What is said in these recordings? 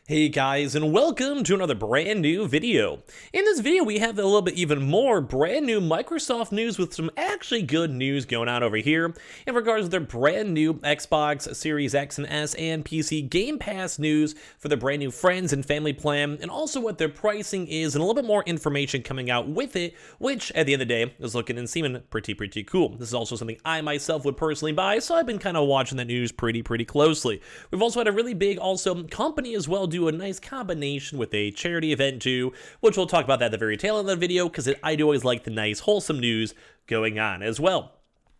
Hey guys, and welcome to another brand new video. In this video, we have a little bit even more brand new Microsoft news with some actually good news going on over here in regards to their brand new Xbox Series X and S and PC Game Pass news for their brand new friends and family plan, and also what their pricing is, and a little bit more information coming out with it, which at the end of the day is looking and seeming pretty cool. This is also something I myself would personally buy, so I've been kind of watching that news pretty closely. We've also had a really big company as well do a nice combination with a charity event too, which we'll talk about that at the very tail end of the video, because I do always like the nice wholesome news going on as well.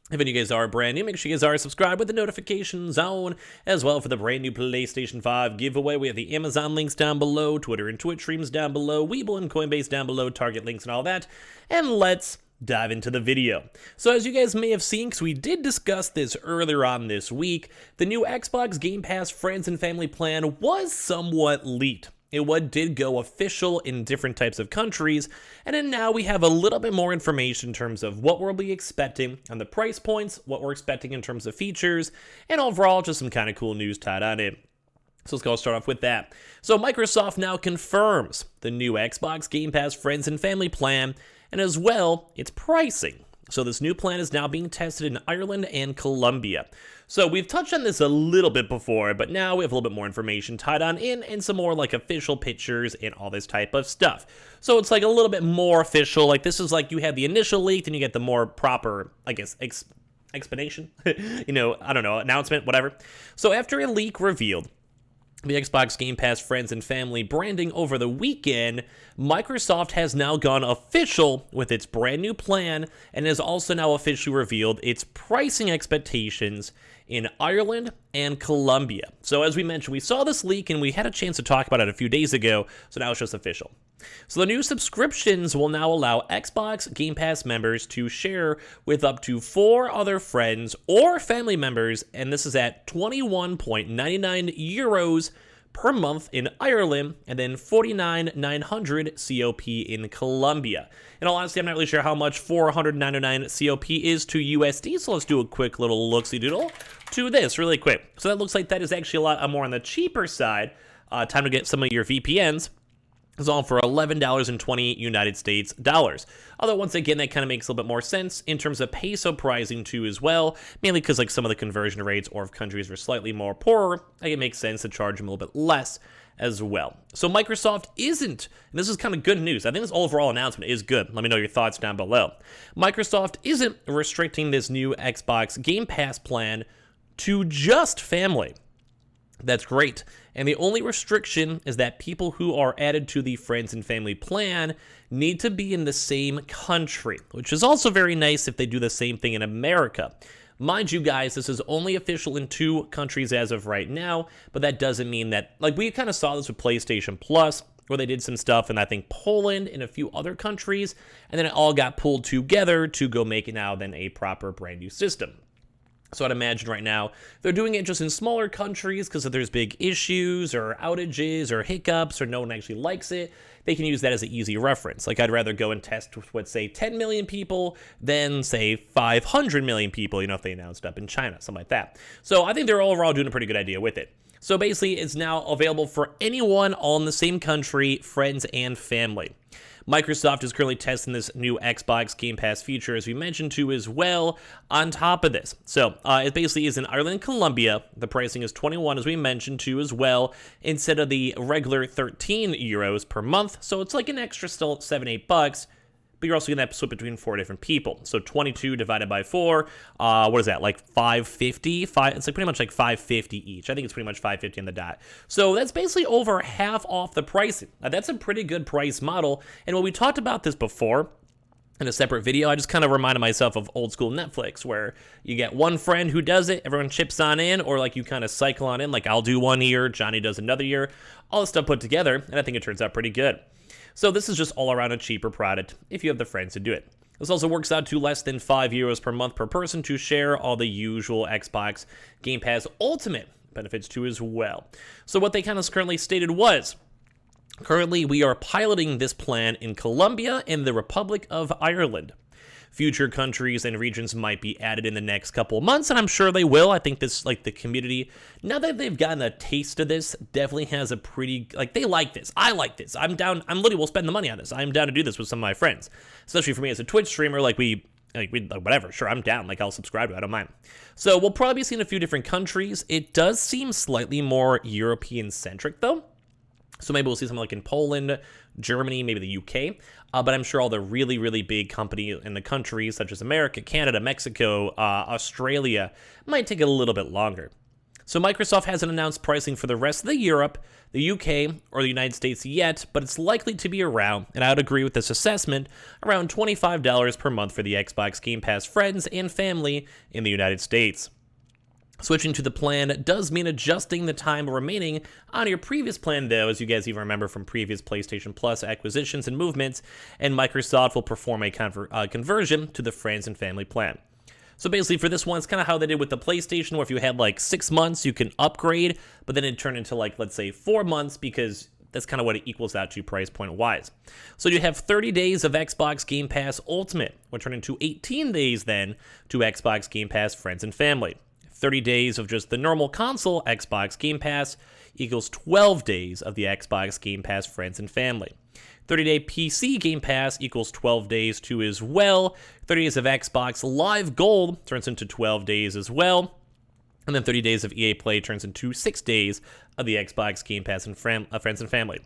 If any of you guys are brand new, make sure you guys are subscribed with the notifications on as well for the brand new PlayStation 5 giveaway. We have the Amazon links down below, Twitter and Twitch streams down below, Webull and Coinbase down below, Target links and all that. And let's dive into the video. So as you guys may have seen, because we did discuss this earlier on this week, the new Xbox Game Pass Friends and Family Plan was somewhat leaked. It did go official in different types of countries, and then now we have a little bit more information in terms of what we'll be expecting on the price points, what we're expecting in terms of features, and overall just some kind of cool news tied on it. So let's go start off with that. So Microsoft now confirms the new Xbox Game Pass Friends and Family Plan, and as well, its pricing. So this new plan is now being tested in Ireland and Colombia. So we've touched on this a little bit before, but now we have a little bit more information tied on in and some more like official pictures and all this type of stuff. So it's like a little bit more official. Like this is like you have the initial leak, then you get the more proper, I guess, explanation, I don't know, announcement, whatever. So after a leak revealed the Xbox Game Pass Friends and Family branding over the weekend, Microsoft has now gone official with its brand new plan and has also now officially revealed its pricing expectations in Ireland and Colombia. So as we mentioned, we saw this leak and we had a chance to talk about it a few days ago, so now it's just official. So the new subscriptions will now allow Xbox Game Pass members to share with up to 4 other friends or family members, and this is at 21.99 euros per month in Ireland, and then 49,900 COP in Colombia. In all honesty, I'm not really sure how much 499 COP is to USD, so let's do a quick little look-see-doodle to this really quick. So that looks like that is actually a lot more on the cheaper side. Time to get some of your VPNs. It's all for $11.20 United States dollars. Although once again, that kind of makes a little bit more sense in terms of peso pricing too as well, mainly because like some of the conversion rates or if countries are slightly more poorer, it makes sense to charge them a little bit less as well. So Microsoft isn't, and this is kind of good news, I think this overall announcement is good. Let me know your thoughts down below. Microsoft isn't restricting this new Xbox Game Pass plan to just family. That's great. And the only restriction is that people who are added to the Friends and Family plan need to be in the same country, which is also very nice if they do the same thing in America. Mind you guys, this is only official in 2 countries as of right now, but that doesn't mean that, like we kind of saw this with PlayStation Plus, where they did some stuff in I think Poland and a few other countries, and then it all got pulled together to go make it now then a proper brand new system. So I'd imagine right now they're doing it just in smaller countries because if there's big issues or outages or hiccups or no one actually likes it, they can use that as an easy reference. Like I'd rather go and test with, say, 10 million people than, say, 500 million people, if they announced up in China, something like that. So I think they're overall doing a pretty good idea with it. So basically, it's now available for anyone all in the same country, friends and family. Microsoft is currently testing this new Xbox Game Pass feature, as we mentioned too, as well, on top of this. So it basically is in Ireland and Colombia. The pricing is 21, as we mentioned too, as well, instead of the regular 13 euros per month. So it's like an extra still $7-8. But you're also going to split between 4 different people. So 22 divided by 4, what is that, like 550? It's like pretty much like 550 each. I think it's pretty much 550 on the dot. So that's basically over half off the pricing. Now, that's a pretty good price model. And when we talked about this before, in a separate video, I just kind of reminded myself of old school Netflix, where you get one friend who does it, everyone chips on in, or like you kind of cycle on in, like I'll do one year, Johnny does another year, all this stuff put together, and I think it turns out pretty good. So this is just all around a cheaper product if you have the friends to do it. This also works out to less than 5 euros per month per person to share all the usual Xbox Game Pass Ultimate benefits too as well. So what they kind of currently stated was, currently we are piloting this plan in Colombia and the Republic of Ireland. future countries and regions might be added in the next couple of months, and I'm sure they will. I think this, like, the community, now that they've gotten a taste of this, definitely has a pretty, like, they like this. I like this. I'm down. I'm literally will spend the money on this. I'm down to do this with some of my friends, especially for me as a Twitch streamer. Like, whatever, sure, I'm down. Like, I'll subscribe to it. I don't mind. So we'll probably be seeing a few different countries. It does seem slightly more European-centric, though. So maybe we'll see something like in Poland, Germany, maybe the UK. But I'm sure all the really, really big companies in the countries, such as America, Canada, Mexico, Australia, might take a little bit longer. So Microsoft hasn't announced pricing for the rest of the Europe, the UK, or the United States yet, but it's likely to be around, and I would agree with this assessment, around $25 per month for the Xbox Game Pass friends and family in the United States. Switching to the plan does mean adjusting the time remaining on your previous plan, though, as you guys even remember from previous PlayStation Plus acquisitions and movements, and Microsoft will perform a conversion to the friends and family plan. So basically for this one, it's kind of how they did with the PlayStation, where if you had like 6 months, you can upgrade, but then it turned into like, let's say 4 months, because that's kind of what it equals out to price point wise. So you have 30 days of Xbox Game Pass Ultimate, which turn into 18 days then to Xbox Game Pass Friends and Family. 30 days of just the normal console Xbox Game Pass equals 12 days of the Xbox Game Pass Friends and Family. 30-day PC Game Pass equals 12 days too as well. 30 days of Xbox Live Gold turns into 12 days as well. And then 30 days of EA Play turns into 6 days of the Xbox Game Pass and Friends and Family.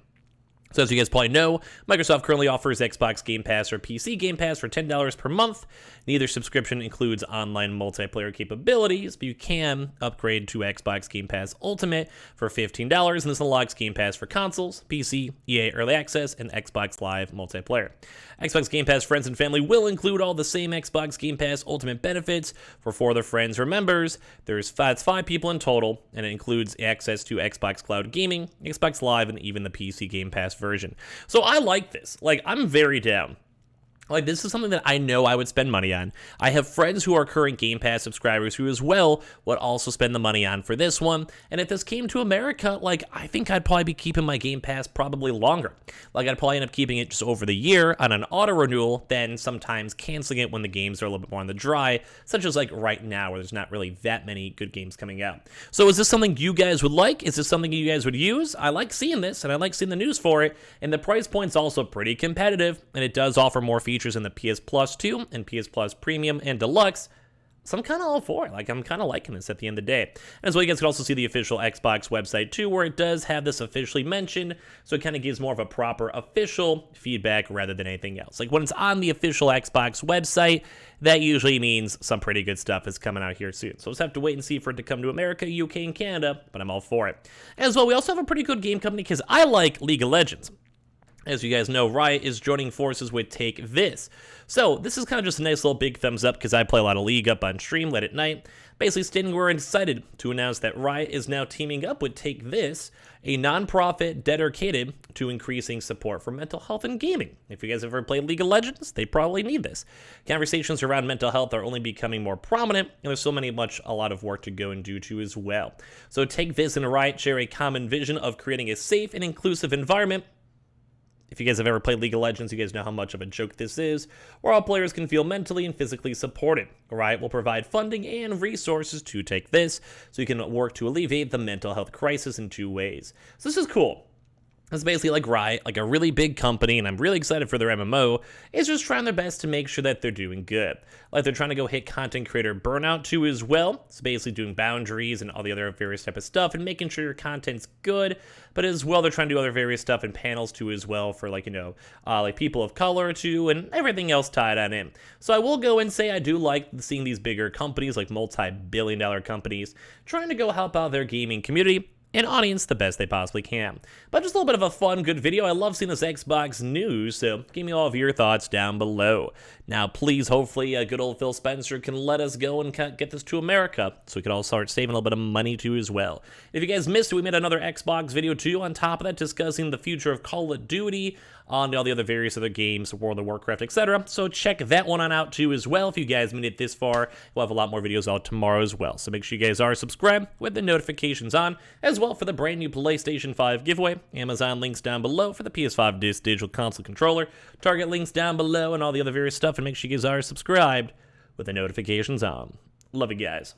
So as you guys probably know, Microsoft currently offers Xbox Game Pass or PC Game Pass for $10 per month. Neither subscription includes online multiplayer capabilities, but you can upgrade to Xbox Game Pass Ultimate for $15, and this unlocks Game Pass for consoles, PC, EA Early Access, and Xbox Live multiplayer. Xbox Game Pass Friends and Family will include all the same Xbox Game Pass Ultimate benefits for 4 other friends or members. That's 5 people in total, and it includes access to Xbox Cloud Gaming, Xbox Live, and even the PC Game Pass version. So I like this. Like, I'm very down. Like, this is something that I know I would spend money on. I have friends who are current Game Pass subscribers who as well would also spend the money on for this one. And if this came to America, like, I think I'd probably be keeping my Game Pass probably longer. Like, I'd probably end up keeping it just over the year on an auto renewal, then sometimes canceling it when the games are a little bit more on the dry, such as like right now where there's not really that many good games coming out. So is this something you guys would like? Is this something you guys would use? I like seeing this, and I like seeing the news for it. And the price point's also pretty competitive, and it does offer more features in the PS Plus 2 and PS Plus Premium and Deluxe. So I'm kind of all for it. Like, I'm kind of liking this at the end of the day. And as well, you guys can also see the official Xbox website too, where it does have this officially mentioned. So it kind of gives more of a proper official feedback rather than anything else. Like, when it's on the official Xbox website, that usually means some pretty good stuff is coming out here soon. So we'll just have to wait and see for it to come to America, UK, and Canada, but I'm all for it. As well, we also have a pretty good game company because I like League of Legends. As you guys know, Riot is joining forces with Take This. So this is kind of just a nice little big thumbs up because I play a lot of League up on stream late at night. Basically stating we're excited to announce that Riot is now teaming up with Take This, a non-profit dedicated to increasing support for mental health and gaming. If you guys have ever played League of Legends, they probably need this. Conversations around mental health are only becoming more prominent, and there's a lot of work to go and do too as well. So Take This and Riot share a common vision of creating a safe and inclusive environment. If you guys have ever played League of Legends, you guys know how much of a joke this is, where all players can feel mentally and physically supported. Riot will provide funding and resources to Take This, so you can work to alleviate the mental health crisis in 2 ways. So this is cool. It's basically like Riot, like a really big company, and I'm really excited for their MMO, is just trying their best to make sure that they're doing good. Like, they're trying to go hit content creator burnout too as well. It's basically doing boundaries and all the other various type of stuff and making sure your content's good, but as well they're trying to do other various stuff and panels too as well for, like, you know, like people of color too and everything else tied on in. So I will go and say I do like seeing these bigger companies, like multi-billion-dollar companies, trying to go help out their gaming community and audience the best they possibly can. But just a little bit of a fun, good video. I love seeing this Xbox news, so give me all of your thoughts down below. Now, please, hopefully, good old Phil Spencer can let us go and get this to America, so we can all start saving a little bit of money too as well. If you guys missed it, we made another Xbox video too on top of that, discussing the future of Call of Duty, on all the other various other games, World of Warcraft, etc. So check that one on out too as well. If you guys made it this far, we'll have a lot more videos out tomorrow as well. So make sure you guys are subscribed with the notifications on, as as well for the brand new PlayStation 5 giveaway. Amazon links down below for the PS5 Digital Console Controller. Target links down below and all the other various stuff. And make sure you guys are subscribed with the notifications on. Love you guys.